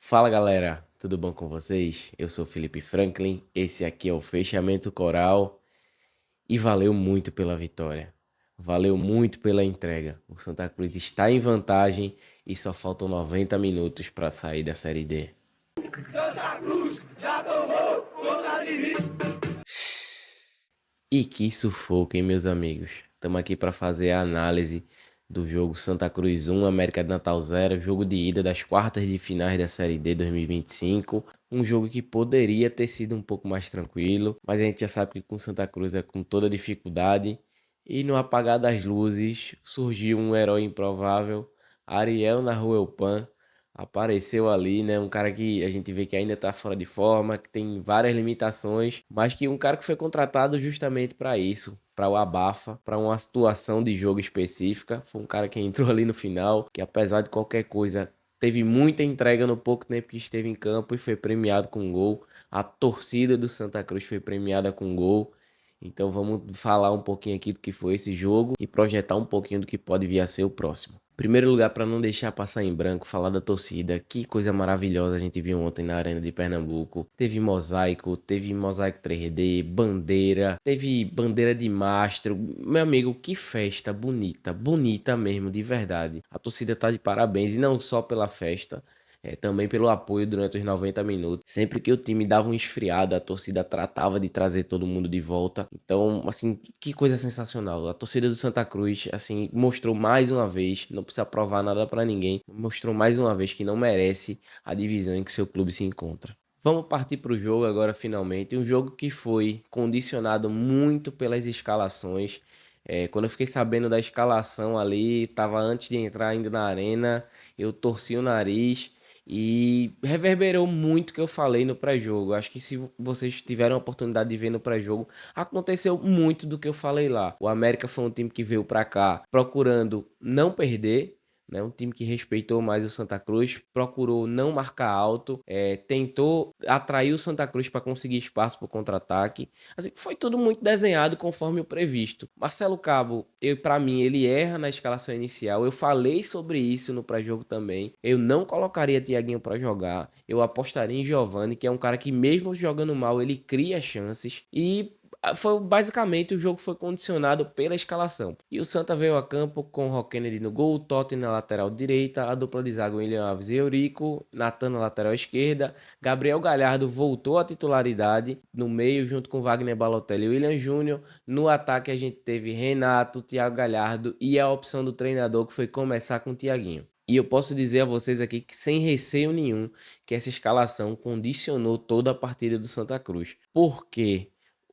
Fala galera, tudo bom com vocês? Eu sou Felipe Franklin, esse aqui é o Fechamento Coral e valeu muito pela vitória, valeu muito pela entrega. O Santa Cruz está em vantagem e só faltam 90 minutos para sair da Série D. Santa Cruz já tomou conta de mim. E que sufoco, hein, meus amigos? Estamos aqui para fazer a análise do jogo Santa Cruz 1, América de Natal 0, jogo de ida das quartas de finais da Série D 2025. Um jogo que poderia ter sido um pouco mais tranquilo, mas a gente já sabe que com Santa Cruz é com toda dificuldade. E no apagar das luzes surgiu um herói improvável, Ariel Nahuelpan. Apareceu ali, né? Um cara que a gente vê que ainda tá fora de forma, que tem várias limitações, mas que um cara que foi contratado justamente para isso, para o abafa, para uma situação de jogo específica. Foi um cara que entrou ali no final, que apesar de qualquer coisa, teve muita entrega no pouco tempo que esteve em campo e foi premiado com um gol. A torcida do Santa Cruz foi premiada com um gol. Então vamos falar um pouquinho aqui do que foi esse jogo e projetar um pouquinho do que pode vir a ser o próximo. Primeiro lugar, para não deixar passar em branco, falar da torcida. Que coisa maravilhosa a gente viu ontem na Arena de Pernambuco. Teve mosaico 3D, bandeira, teve bandeira de mastro. Meu amigo, que festa bonita, bonita mesmo, de verdade. A torcida tá de parabéns e não só pela festa, também pelo apoio durante os 90 minutos. Sempre que o time dava um esfriado, a torcida tratava de trazer todo mundo de volta. Então, assim, que coisa sensacional. A torcida do Santa Cruz, assim, mostrou mais uma vez, não precisa provar nada para ninguém, mostrou mais uma vez que não merece a divisão em que seu clube se encontra. Vamos partir para o jogo agora, finalmente. Um jogo que foi condicionado muito pelas escalações. Quando eu fiquei sabendo da escalação ali, estava antes de entrar ainda na arena, eu torci o nariz e reverberou muito o que eu falei no pré-jogo. Acho que se vocês tiveram a oportunidade de ver no pré-jogo, aconteceu muito do que eu falei lá. O América foi um time que veio para cá procurando não perder, né? Um time que respeitou mais o Santa Cruz, procurou não marcar alto, tentou atrair o Santa Cruz para conseguir espaço para o contra-ataque. Assim, foi tudo muito desenhado conforme o previsto. Marcelo Cabo, para mim, ele erra na escalação inicial. Eu falei sobre isso no pré-jogo também. Eu não colocaria Thiaguinho para jogar. Eu apostaria em Giovani, que é um cara que mesmo jogando mal, ele cria chances. E foi basicamente o jogo foi condicionado pela escalação. E o Santa veio a campo com o Kennedy no gol, Totti na lateral direita, a dupla de zaga William Alves e Eurico, Natan na lateral esquerda, Gabriel Galhardo voltou à titularidade no meio junto com Wagner Balotelli e William Júnior. No ataque a gente teve Renato, Thiago Galhardo e a opção do treinador que foi começar com o Thiaguinho. E eu posso dizer a vocês aqui que sem receio nenhum que essa escalação condicionou toda a partida do Santa Cruz. Por quê?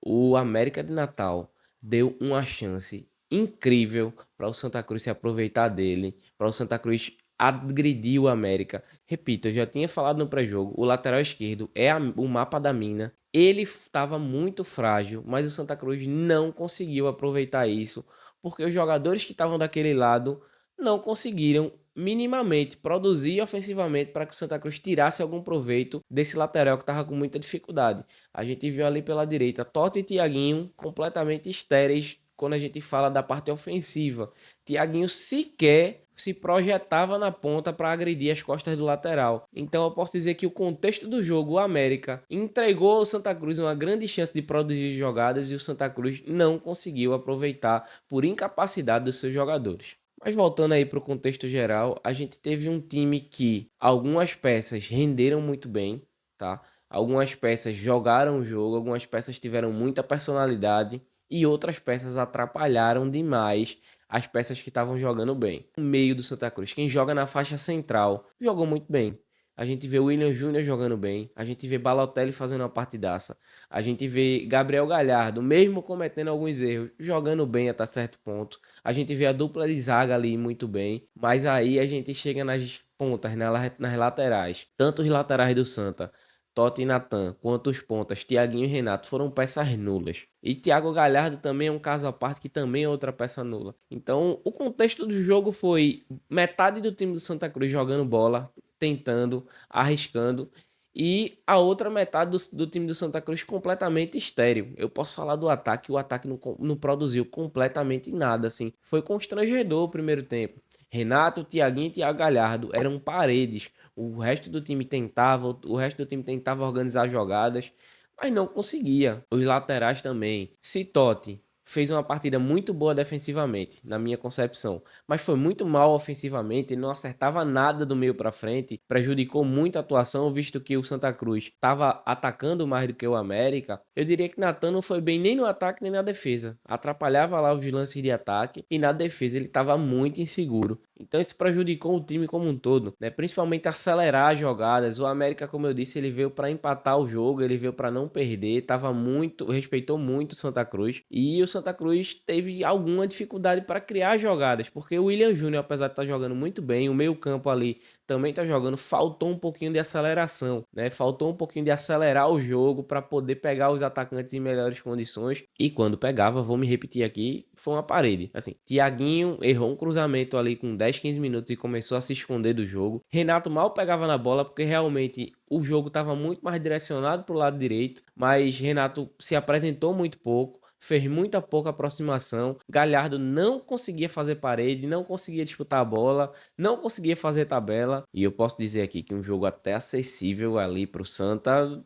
O América de Natal deu uma chance incrível para o Santa Cruz se aproveitar dele, para o Santa Cruz agredir o América. Repito, eu já tinha falado no pré-jogo, o lateral esquerdo é o mapa da mina. Ele estava muito frágil, mas o Santa Cruz não conseguiu aproveitar isso, porque os jogadores que estavam daquele lado não conseguiram minimamente produzir ofensivamente para que o Santa Cruz tirasse algum proveito desse lateral que estava com muita dificuldade. A gente viu ali pela direita Totti e Thiaguinho completamente estéreis quando a gente fala da parte ofensiva. Thiaguinho sequer se projetava na ponta para agredir as costas do lateral. Então eu posso dizer que o contexto do jogo, o América entregou ao Santa Cruz uma grande chance de produzir jogadas e o Santa Cruz não conseguiu aproveitar por incapacidade dos seus jogadores. Mas voltando aí para o contexto geral, a gente teve um time que algumas peças renderam muito bem, tá? Algumas peças jogaram o jogo, algumas peças tiveram muita personalidade e outras peças atrapalharam demais as peças que estavam jogando bem. No meio do Santa Cruz, quem joga na faixa central jogou muito bem. A gente vê o William Júnior jogando bem, a gente vê Balotelli fazendo uma partidaça, a gente vê Gabriel Galhardo, mesmo cometendo alguns erros, jogando bem até certo ponto. A gente vê a dupla de zaga ali muito bem, mas aí a gente chega nas pontas, nas laterais. Tanto os laterais do Santa, Totti e Natan, quanto os pontas, Thiaguinho e Renato, foram peças nulas. E Thiago Galhardo também é um caso à parte, que também é outra peça nula. Então, o contexto do jogo foi metade do time do Santa Cruz jogando bola, tentando, arriscando, e a outra metade do time do Santa Cruz completamente estéril. Eu posso falar do ataque, o ataque não produziu completamente nada, assim. Foi constrangedor o primeiro tempo. Renato, Thiaguinho e Thiago Galhardo eram paredes. O resto do time tentava, o resto do time tentava organizar jogadas, mas não conseguia. Os laterais também. Citotti fez uma partida muito boa defensivamente, na minha concepção, mas foi muito mal ofensivamente, ele não acertava nada do meio para frente, prejudicou muito a atuação, visto que o Santa Cruz estava atacando mais do que o América. Eu diria que Natan não foi bem nem no ataque nem na defesa, atrapalhava lá os lances de ataque e na defesa ele estava muito inseguro. Então isso prejudicou o time como um todo, né? Principalmente acelerar as jogadas. O América, como eu disse, ele veio para empatar o jogo, ele veio para não perder, respeitou muito o Santa Cruz e o Santa Cruz teve alguma dificuldade para criar jogadas, porque o William Júnior, apesar de estar jogando muito bem, o meio-campo ali também está jogando, faltou um pouquinho de aceleração, né? Faltou um pouquinho de acelerar o jogo para poder pegar os atacantes em melhores condições. E quando pegava, vou me repetir aqui, foi uma parede. Assim, Thiaguinho errou um cruzamento ali com 10, 15 minutos e começou a se esconder do jogo. Renato mal pegava na bola porque realmente o jogo estava muito mais direcionado para o lado direito, mas Renato se apresentou muito pouco, fez muita pouca aproximação. Galhardo não conseguia fazer parede, não conseguia disputar a bola, não conseguia fazer tabela. E eu posso dizer aqui que um jogo até acessível ali para o Santa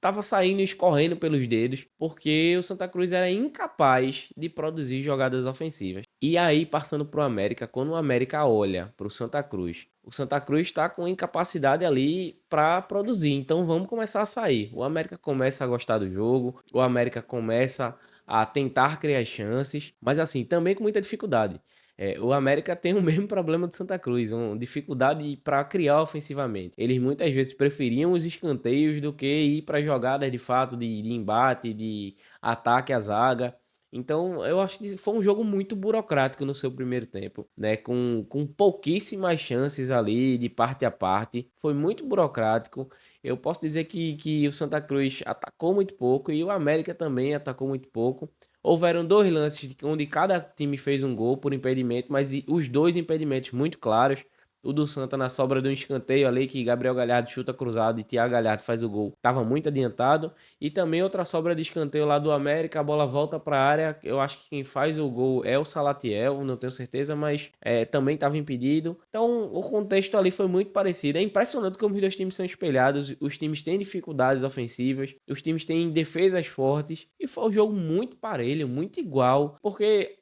tava saindo e escorrendo pelos dedos, porque o Santa Cruz era incapaz de produzir jogadas ofensivas. E aí, passando para o América, quando o América olha para o Santa Cruz está com incapacidade ali para produzir. Então vamos começar a sair. O América começa a gostar do jogo, o América começa a tentar criar chances, mas assim, também com muita dificuldade. O América tem o mesmo problema do Santa Cruz, uma dificuldade para criar ofensivamente. Eles muitas vezes preferiam os escanteios do que ir para jogadas de fato de embate, de ataque à zaga. Então, eu acho que foi um jogo muito burocrático no seu primeiro tempo, né? Com pouquíssimas chances ali de parte a parte. Foi muito burocrático. Eu posso dizer que o Santa Cruz atacou muito pouco e o América também atacou muito pouco. Houveram dois lances onde cada time fez um gol por impedimento, mas os dois impedimentos muito claros. O do Santa na sobra de um escanteio ali que Gabriel Galhardo chuta cruzado e Thiago Galhardo faz o gol. Tava muito adiantado. E também outra sobra de escanteio lá do América, a bola volta para a área. Eu acho que quem faz o gol é o Salatiel, não tenho certeza, mas também estava impedido. Então o contexto ali foi muito parecido. É impressionante como os dois times são espelhados. Os times têm dificuldades ofensivas, os times têm defesas fortes. E foi um jogo muito parelho, muito igual, porque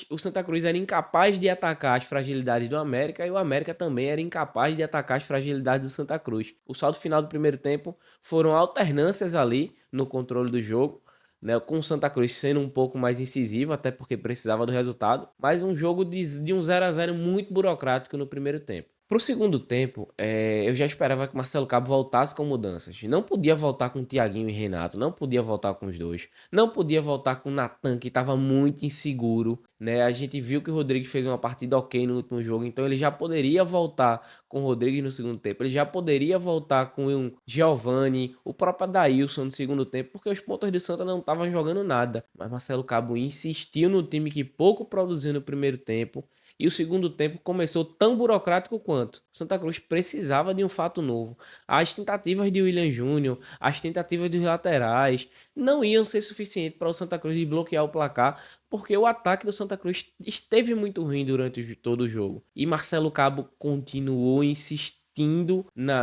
o Santa Cruz era incapaz de atacar as fragilidades do América e o América também era incapaz de atacar as fragilidades do Santa Cruz. O saldo final do primeiro tempo foram alternâncias ali no controle do jogo, né, com o Santa Cruz sendo um pouco mais incisivo, até porque precisava do resultado, mas um jogo de um 0 a 0 muito burocrático no primeiro tempo. Para o segundo tempo, eu já esperava que Marcelo Cabo voltasse com mudanças. Não podia voltar com Thiaguinho e Renato, não podia voltar com os dois. Não podia voltar com o Natan, que estava muito inseguro, né? A gente viu que o Rodrigues fez uma partida ok no último jogo, então ele já poderia voltar com o Rodrigues no segundo tempo. Ele já poderia voltar com o Giovani, o próprio Adailson no segundo tempo, porque os pontas do Santa não estavam jogando nada. Mas Marcelo Cabo insistiu no time que pouco produziu no primeiro tempo. E o segundo tempo começou tão burocrático quanto. Santa Cruz precisava de um fato novo. As tentativas de William Júnior, as tentativas dos laterais, não iam ser suficientes para o Santa Cruz desbloquear o placar, porque o ataque do Santa Cruz esteve muito ruim durante todo o jogo. E Marcelo Cabo continuou insistindo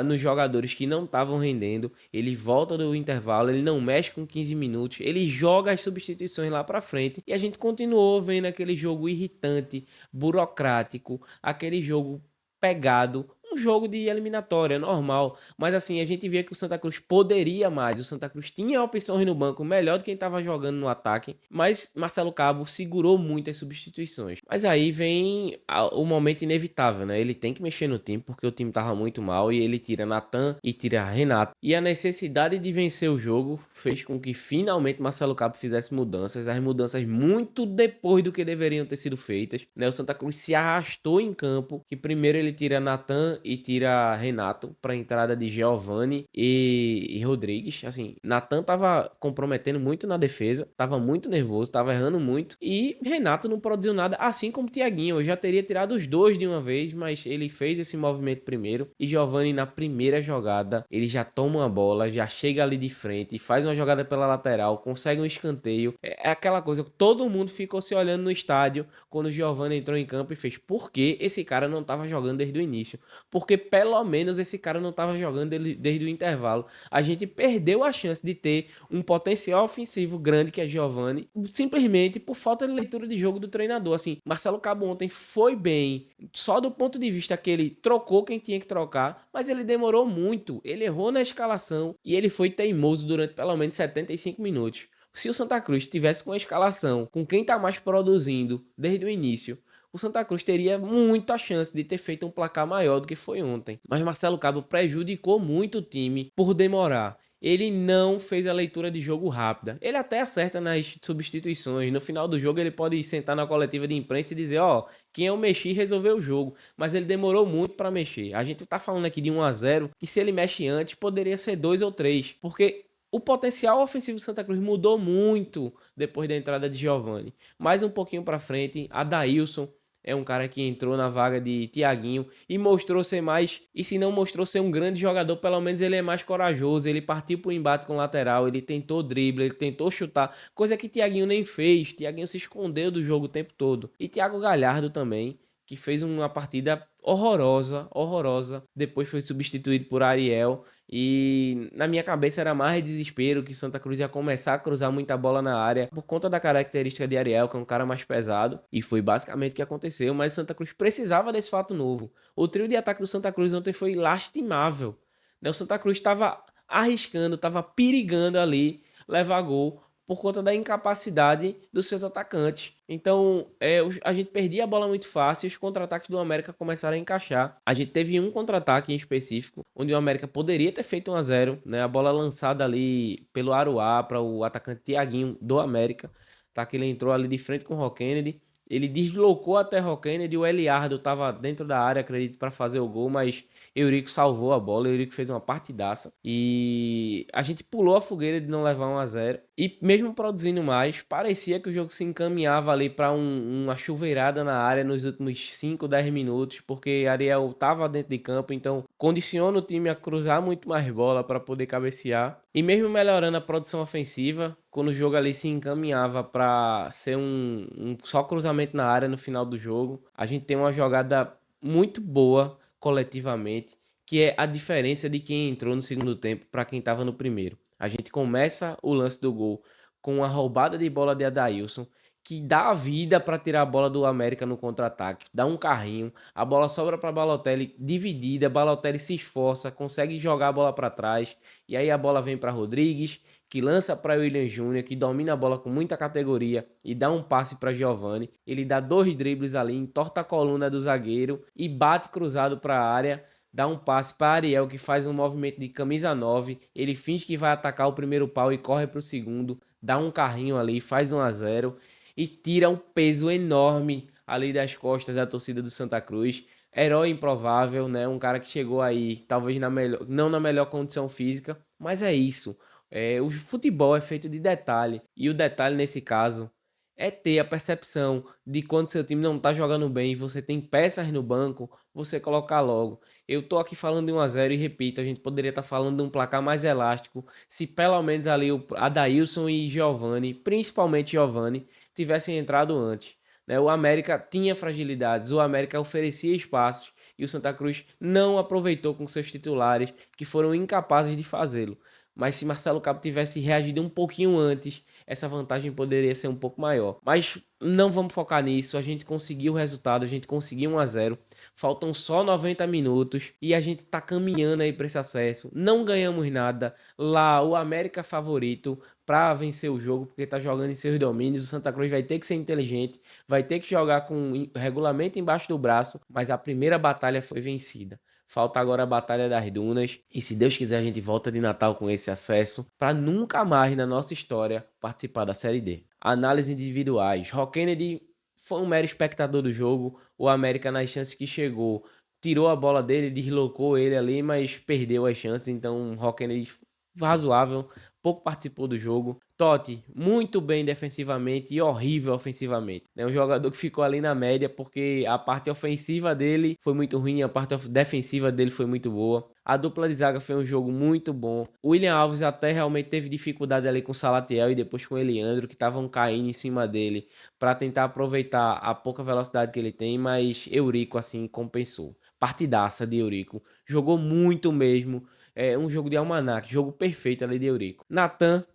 nos jogadores que não estavam rendendo. Ele volta do intervalo, ele não mexe com 15 minutos, ele joga as substituições lá para frente e a gente continuou vendo aquele jogo irritante, burocrático, aquele jogo pegado, um jogo de eliminatória normal, mas assim, a gente via que o Santa Cruz poderia mais, o Santa Cruz tinha opções no banco melhor do que quem estava jogando no ataque, mas Marcelo Cabo segurou muito as substituições. Mas aí vem o momento inevitável, né? Ele tem que mexer no time porque o time estava muito mal e ele tira Natan e tira Renato. E a necessidade de vencer o jogo fez com que finalmente Marcelo Cabo fizesse mudanças, as mudanças muito depois do que deveriam ter sido feitas, né? O Santa Cruz se arrastou em campo, que primeiro ele tira Natan e tira Renato para a entrada de Giovani e Rodrigues. Assim, Natan tava comprometendo muito na defesa, tava muito nervoso, tava errando muito. E Renato não produziu nada, assim como Thiaguinho. Eu já teria tirado os dois de uma vez, mas ele fez esse movimento primeiro. E Giovani, na primeira jogada, ele já toma uma bola, já chega ali de frente, faz uma jogada pela lateral, consegue um escanteio. É aquela coisa que todo mundo ficou se olhando no estádio quando o Giovani entrou em campo e fez: por que esse cara não tava jogando desde o início? Porque pelo menos esse cara não tava jogando desde o intervalo. A gente perdeu a chance de ter um potencial ofensivo grande que é Giovani, simplesmente por falta de leitura de jogo do treinador. Assim, Marcelo Cabo ontem foi bem, só do ponto de vista que ele trocou quem tinha que trocar, mas ele demorou muito, ele errou na escalação e ele foi teimoso durante pelo menos 75 minutos. Se o Santa Cruz tivesse com a escalação, com quem tá mais produzindo desde o início, o Santa Cruz teria muita chance de ter feito um placar maior do que foi ontem. Mas Marcelo Cabo prejudicou muito o time por demorar. Ele não fez a leitura de jogo rápida. Ele até acerta nas substituições. No final do jogo ele pode sentar na coletiva de imprensa e dizer: ó, quem eu mexi resolveu o jogo. Mas ele demorou muito para mexer. A gente tá falando aqui de 1-0, que se ele mexe antes poderia ser 2 ou 3. Porque o potencial ofensivo do Santa Cruz mudou muito depois da entrada de Giovani. Mais um pouquinho para frente, Adailson é um cara que entrou na vaga de Thiaguinho e mostrou ser mais, e se não mostrou ser um grande jogador, pelo menos ele é mais corajoso, ele partiu pro embate com o lateral, ele tentou drible, ele tentou chutar, coisa que Thiaguinho nem fez. Thiaguinho se escondeu do jogo o tempo todo. E Thiago Galhardo também, que fez uma partida horrorosa, horrorosa, depois foi substituído por Ariel. E na minha cabeça era mais desespero que Santa Cruz ia começar a cruzar muita bola na área por conta da característica de Ariel, que é um cara mais pesado, e foi basicamente o que aconteceu. Mas Santa Cruz precisava desse fato novo. O trio de ataque do Santa Cruz ontem foi lastimável, né? O Santa Cruz estava arriscando, estava perigando ali levar gol por conta da incapacidade dos seus atacantes. Então, a gente perdia a bola muito fácil e os contra-ataques do América começaram a encaixar. A gente teve um contra-ataque em específico, onde o América poderia ter feito 1-0, né? A bola lançada ali pelo Aruá para o atacante Thiaguinho do América, tá? Que ele entrou ali de frente com o Rock Kennedy. Ele deslocou até Rock Kennedy, o Eliardo estava dentro da área, acredito, para fazer o gol, mas Eurico salvou a bola, Eurico fez uma partidaça e a gente pulou a fogueira de não levar 1-0 e mesmo produzindo mais, parecia que o jogo se encaminhava ali para uma chuveirada na área nos últimos 5, 10 minutos, porque Ariel estava dentro de campo, então condiciona o time a cruzar muito mais bola para poder cabecear. E mesmo melhorando a produção ofensiva, quando o jogo ali se encaminhava para ser um só cruzamento na área no final do jogo, a gente tem uma jogada muito boa coletivamente, que é a diferença de quem entrou no segundo tempo para quem estava no primeiro. A gente começa o lance do gol com uma roubada de bola de Adailson, que dá a vida para tirar a bola do América no contra-ataque, dá um carrinho, a bola sobra para Balotelli dividida, Balotelli se esforça, consegue jogar a bola para trás, e aí a bola vem para Rodrigues, que lança para William Júnior, que domina a bola com muita categoria e dá um passe para Giovani. Ele dá 2 dribles ali, entorta a coluna do zagueiro e bate cruzado para a área. Dá um passe para Ariel, que faz um movimento de camisa 9. Ele finge que vai atacar o primeiro pau e corre para o segundo. Dá um carrinho ali, faz 1-0 e tira um peso enorme ali das costas da torcida do Santa Cruz. Herói improvável, né? Um cara que chegou aí, talvez não na melhor condição física, mas é isso. O futebol é feito de detalhe, e o detalhe nesse caso é ter a percepção de quando seu time não tá jogando bem e você tem peças no banco, você colocar logo. Eu tô aqui falando de 1-0 e repito, a gente poderia estar falando de um placar mais elástico se pelo menos ali o Adailson e Giovani, principalmente Giovani, tivessem entrado antes, né? O América tinha fragilidades, o América oferecia espaços e o Santa Cruz não aproveitou com seus titulares, que foram incapazes de fazê-lo. Mas se Marcelo Cabo tivesse reagido um pouquinho antes, essa vantagem poderia ser um pouco maior. Mas não vamos focar nisso, a gente conseguiu o resultado, a gente conseguiu 1-0. Faltam só 90 minutos e a gente tá caminhando aí para esse acesso. Não ganhamos nada. Lá o América favorito para vencer o jogo, porque tá jogando em seus domínios. O Santa Cruz vai ter que ser inteligente, vai ter que jogar com regulamento embaixo do braço, mas a primeira batalha foi vencida. Falta agora a Batalha das Dunas e se Deus quiser a gente volta de Natal com esse acesso para nunca mais na nossa história participar da Série D. Análises individuais. Rock Kennedy foi um mero espectador do jogo. O América nas chances que chegou tirou a bola dele, deslocou ele ali, mas perdeu as chances. Então, o Rockene razoável, pouco participou do jogo. Totti, muito bem defensivamente e horrível ofensivamente. É um jogador que ficou ali na média porque a parte ofensiva dele foi muito ruim, a parte defensiva dele foi muito boa. A dupla de zaga foi um jogo muito bom. O William Alves até realmente teve dificuldade ali com o Salatiel e depois com o Eliandro, que estavam caindo em cima dele para tentar aproveitar a pouca velocidade que ele tem, mas Eurico assim compensou. Partidaça de Eurico. Jogou muito mesmo. É um jogo de almanac, jogo perfeito ali de Eurico. Natan,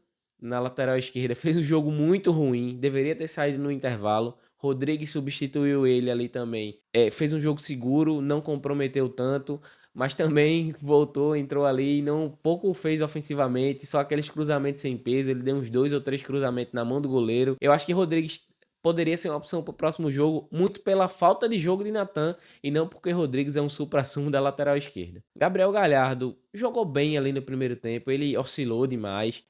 na lateral esquerda, fez um jogo muito ruim, deveria ter saído no intervalo. Rodrigues substituiu ele ali também. Fez um jogo seguro, não comprometeu tanto, mas também voltou, entrou ali e não pouco fez ofensivamente, só aqueles cruzamentos sem peso. Ele deu uns 2 ou 3 cruzamentos na mão do goleiro. Eu acho que Rodrigues poderia ser uma opção para o próximo jogo, muito pela falta de jogo de Natan e não porque Rodrigues é um supra-sumo da lateral esquerda. Gabriel Galhardo jogou bem ali no primeiro tempo, ele oscilou demais.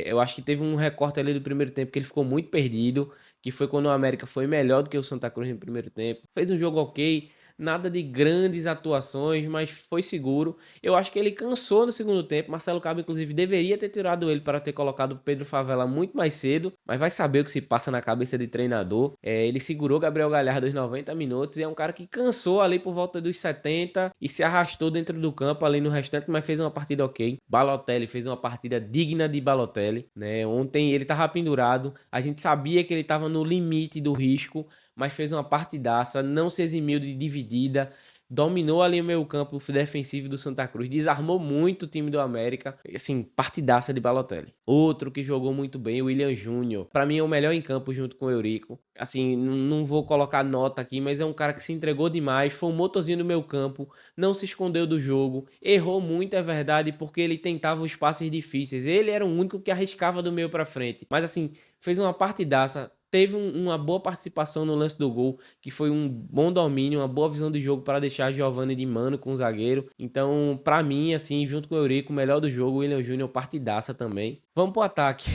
Eu acho que teve um recorte ali do primeiro tempo que ele ficou muito perdido, que foi quando o América foi melhor do que o Santa Cruz no primeiro tempo. Fez um jogo ok, nada de grandes atuações, mas foi seguro. Eu acho que ele cansou no segundo tempo. Marcelo Cabo, inclusive, deveria ter tirado ele para ter colocado o Pedro Favela muito mais cedo, mas vai saber o que se passa na cabeça de treinador. Ele segurou Gabriel Galhardo aos 90 minutos e é um cara que cansou ali por volta dos 70 e se arrastou dentro do campo ali no restante, mas fez uma partida ok. Balotelli fez uma partida digna de Balotelli, né? Ontem ele tava pendurado, a gente sabia que ele tava no limite do risco, mas fez uma partidaça, não se eximiu de dividida, dominou ali o meio campo defensivo do Santa Cruz, desarmou muito o time do América, assim, partidaça de Balotelli. Outro que jogou muito bem, o William Júnior, pra mim é o melhor em campo junto com o Eurico. Assim, não vou colocar nota aqui, mas é um cara que se entregou demais, foi um motorzinho no meio campo, não se escondeu do jogo, errou muito, é verdade, porque ele tentava os passes difíceis, ele era o único que arriscava do meio pra frente, mas assim, fez uma partidaça, teve uma boa participação no lance do gol, que foi um bom domínio, uma boa visão de jogo para deixar Giovani de mano com o zagueiro. Então, para mim, assim, junto com o Eurico, o melhor do jogo, o William Júnior, partidaça também. Vamos pro ataque.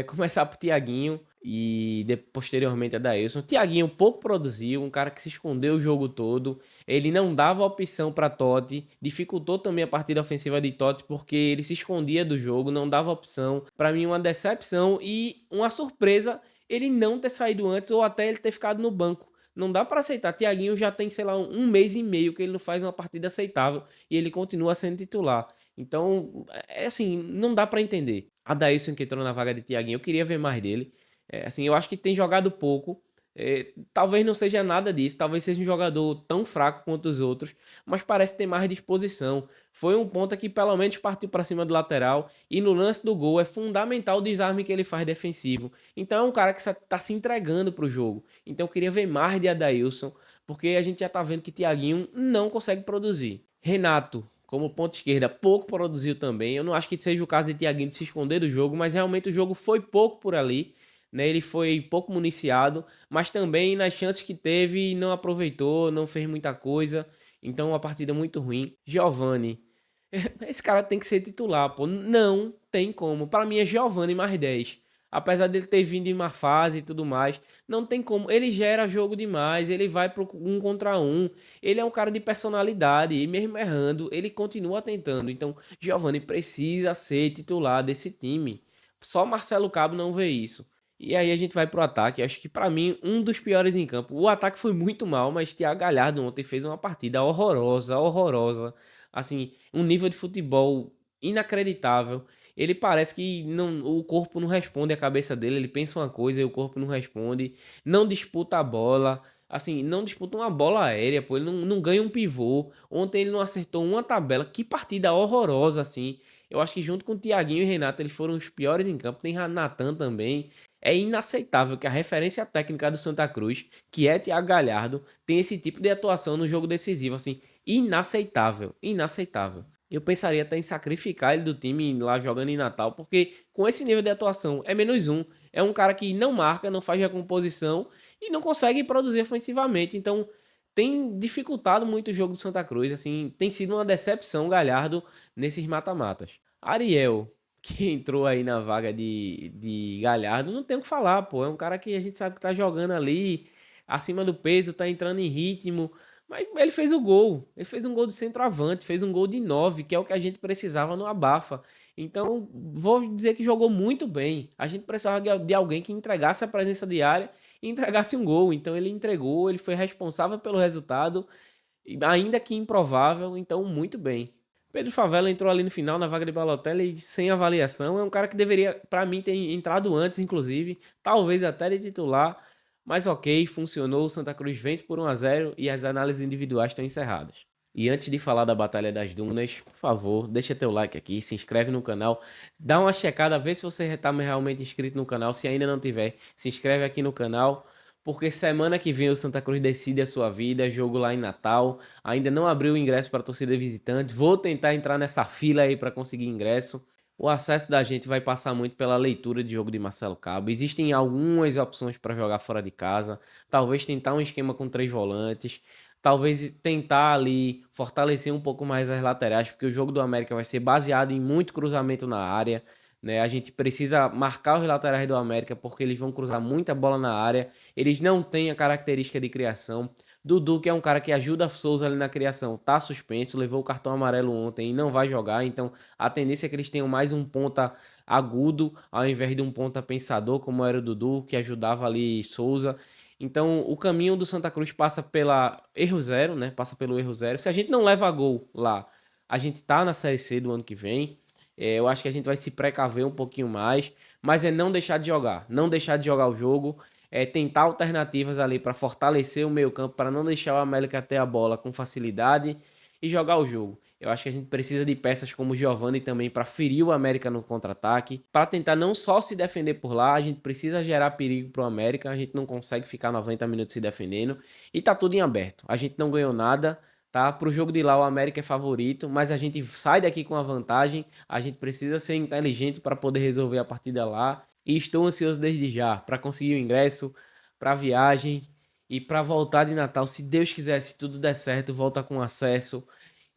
Começar pro Thiaguinho e posteriormente a Dailson. Thiaguinho pouco produziu, um cara que se escondeu o jogo todo. Ele não dava opção para Totti, dificultou também a partida ofensiva de Totti porque ele se escondia do jogo, não dava opção. Para mim, uma decepção e uma surpresa ele não ter saído antes ou até ele ter ficado no banco. Não dá para aceitar. Thiaguinho já tem, sei lá, um mês e meio que ele não faz uma partida aceitável e ele continua sendo titular. Então, assim, não dá para entender. A Daílson que entrou na vaga de Thiaguinho, eu queria ver mais dele. Assim, eu acho que tem jogado pouco. Talvez não seja nada disso, talvez seja um jogador tão fraco quanto os outros, mas parece ter mais disposição. Foi um ponta que pelo menos partiu para cima do lateral e no lance do gol é fundamental o desarme que ele faz defensivo. Então é um cara que está se entregando para o jogo. Então eu queria ver mais de Adailson, porque a gente já está vendo que Thiaguinho não consegue produzir. Renato, como ponta esquerda, pouco produziu também. Eu não acho que seja o caso de Thiaguinho de se esconder do jogo, mas realmente o jogo foi pouco por ali. Né, ele foi pouco municiado, mas também nas chances que teve não aproveitou, não fez muita coisa. Então uma partida muito ruim. Giovani, esse cara tem que ser titular, pô. Não tem como. Para mim é Giovani mais 10. Apesar dele ter vindo em uma fase e tudo mais, não tem como. Ele gera jogo demais, ele vai pro 1 contra 1. Ele é um cara de personalidade e mesmo errando, ele continua tentando. Então, Giovani precisa ser titular desse time. Só Marcelo Cabo não vê isso. E aí a gente vai pro ataque. Acho que pra mim, um dos piores em campo. O ataque foi muito mal, mas Thiago Galhardo ontem fez uma partida horrorosa, horrorosa. Assim, um nível de futebol inacreditável. Ele parece que não, o corpo não responde à cabeça dele. Ele pensa uma coisa e o corpo não responde. Não disputa a bola. Assim, não disputa uma bola aérea, pô. Ele não ganha um pivô. Ontem ele não acertou uma tabela. Que partida horrorosa, assim. Eu acho que junto com o Thiaguinho e o Renato, eles foram os piores em campo. Tem Natan também. É inaceitável que a referência técnica do Santa Cruz, que é Thiago Galhardo, tenha esse tipo de atuação no jogo decisivo, assim, inaceitável, inaceitável. Eu pensaria até em sacrificar ele do time lá jogando em Natal, porque com esse nível de atuação é -1, é um cara que não marca, não faz recomposição e não consegue produzir ofensivamente, então tem dificultado muito o jogo do Santa Cruz, assim, tem sido uma decepção o Galhardo nesses mata-matas. Ariel, que entrou aí na vaga de Galhardo, não tem o que falar, pô. É um cara que a gente sabe que tá jogando ali acima do peso, tá entrando em ritmo, Mas ele fez o gol. Ele fez um gol de centroavante, fez um gol de 9, que é o que a gente precisava no Abafa. Então, vou dizer que jogou muito bem. A gente precisava de alguém que entregasse a presença de área e entregasse um gol. Então, ele entregou, ele foi responsável pelo resultado, ainda que improvável. Então, muito bem. Pedro Favela entrou ali no final na vaga de Balotelli sem avaliação. É um cara que deveria, para mim, ter entrado antes, inclusive. Talvez até de titular. Mas ok, funcionou. O Santa Cruz vence por 1-0 e as análises individuais estão encerradas. E antes de falar da Batalha das Dunas, por favor, deixa teu like aqui, se inscreve no canal, dá uma checada, vê se você está realmente inscrito no canal. Se ainda não tiver, se inscreve aqui no canal, porque semana que vem o Santa Cruz decide a sua vida, jogo lá em Natal. Ainda não abriu o ingresso para a torcida visitante, vou tentar entrar nessa fila aí para conseguir ingresso. O acesso da gente vai passar muito pela leitura de jogo de Marcelo Cabo. Existem algumas opções para jogar fora de casa. Talvez tentar um esquema com 3 volantes. Talvez tentar ali fortalecer um pouco mais as laterais, porque o jogo do América vai ser baseado em muito cruzamento na área, né? A gente precisa marcar os laterais do América porque eles vão cruzar muita bola na área. Eles não têm a característica de criação. Dudu, que é um cara que ajuda a Souza ali na criação, tá suspenso, levou o cartão amarelo ontem e não vai jogar. Então a tendência é que eles tenham mais um ponta agudo ao invés de um ponta pensador, como era o Dudu, que ajudava ali Souza. Então, o caminho do Santa Cruz passa pela erro zero, né? Passa pelo erro zero. Se a gente não leva gol lá, a gente tá na Série C do ano que vem. Eu acho que a gente vai se precaver um pouquinho mais, mas é não deixar de jogar, não deixar de jogar o jogo, é tentar alternativas ali para fortalecer o meio-campo, para não deixar o América ter a bola com facilidade e jogar o jogo. Eu acho que a gente precisa de peças como o Giovani também para ferir o América no contra-ataque, para tentar não só se defender por lá, a gente precisa gerar perigo pro América, a gente não consegue ficar 90 minutos se defendendo e tá tudo em aberto. A gente não ganhou nada, tá? Pro jogo de lá o América é favorito, mas a gente sai daqui com a vantagem, a gente precisa ser inteligente para poder resolver a partida lá e estou ansioso desde já para conseguir o ingresso, para a viagem e para voltar de Natal, se Deus quiser, se tudo der certo, volta com acesso.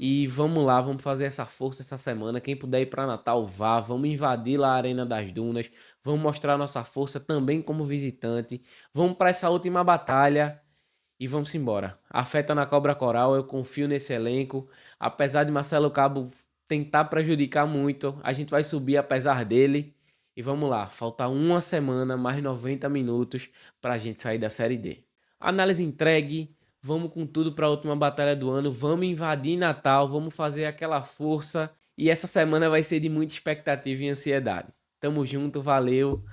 E vamos lá, vamos fazer essa força essa semana. Quem puder ir para Natal, vá. Vamos invadir lá a Arena das Dunas. Vamos mostrar nossa força também como visitante. Vamos para essa última batalha e vamos embora. A fé tá na Cobra Coral, eu confio nesse elenco. Apesar de Marcelo Cabo tentar prejudicar muito, a gente vai subir apesar dele. E vamos lá, falta uma semana, mais 90 minutos para a gente sair da Série D. Análise entregue, vamos com tudo para a última batalha do ano, vamos invadir Natal, vamos fazer aquela força. E essa semana vai ser de muita expectativa e ansiedade. Tamo junto, valeu,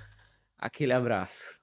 aquele abraço.